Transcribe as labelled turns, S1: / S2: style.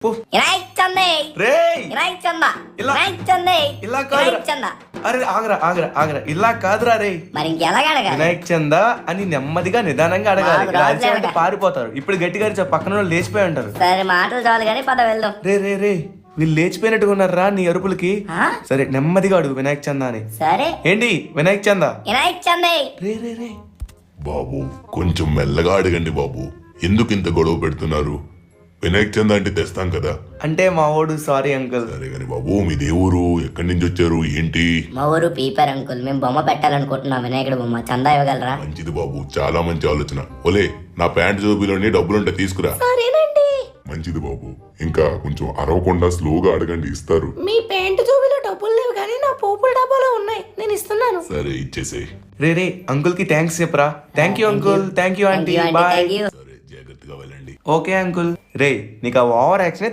S1: వినాయక్ చందే
S2: రేయ్
S1: వినాయక్ చందా
S2: ఇలా-
S1: వినాయక్ చందే
S2: ఇలా కాదురా.
S1: వినాయక్ చందా.
S2: అరే ఆగరా ఆగరా ఆగరా ఇలా కాదురా రే.
S1: మరి ఇంకెలాగ అడగాలి?
S2: వినాయక్ చందా అని నెమ్మదిగా నిదానంగా అడగాలి.
S1: మాకు
S2: ఇలా
S1: రాజు
S2: అరిచామంటే
S1: అడగాలి.
S2: పారిపోతారు. ఇప్పుడు గట్టిగా అరిచా పక్కన వాళ్ళు లేచిపోయి ఉంటారు.
S1: సరే మాటలు చాలు కానీ పద వెళ్దాం.
S2: రే రే రే వీళ్ళు లేచిపోయినట్టుగా ఉన్నారా నీ అరుపులకి.
S1: ఆ?
S2: సరే నెమ్మదిగా అడుగు వినాయక్ చందా అని.
S1: సరే
S2: ఏంటి వినాయక్ చందా?
S1: వినాయక్ చందే
S2: రే రే రే
S3: బాబు కొంచెం మెల్లగా అడగండి బాబు. ఎందుకు ఇంత గొడవ పెడుతున్నారు? వినాయక్ చంద అంటే తెస్తాం కదా.
S2: అంటే మా వాడు సారీ అంకుల్.
S3: సరే గాని బాబు మీ దేవురు ఎక్కడి నుంచి వచ్చారు ఏంటి?
S1: మా ఊరు పీపర్ అంకుల్. మేము బొమ్మ పెట్టాలనుకుంటున్నాం, వినాయకుడు బొమ్మ. చందా ఇవ్వగలరా?
S3: మంచిది బాబు, చాలా మంచి ఆలోచన. ఒలే నా ప్యాంట్ జోబీలోని డబ్బులుంటే తీసుకురా.
S1: సరేనండి.
S3: మంచిది బాబు. ఇంకా కొంచెం అరవకుండా స్లోగా అడగండి, ఇస్తారు.
S1: మీ పెయింట్ జోబీలో డబ్బులు లేవు కానీ నా పోపుల డబ్బాలో ఉన్నాయి, నేను ఇస్తున్నాను.
S3: సరే ఇచ్చేసేయ్.
S2: రే రే అంకుల్ కి థ్యాంక్స్ చెప్పరా. Thank you uncle. Thank you aunty. Bye.
S3: సరే జాగ్రత్తగా వెళ్ళండి.
S2: Okay uncle. రే నీకు ఆ ఓవర్ యాక్షన్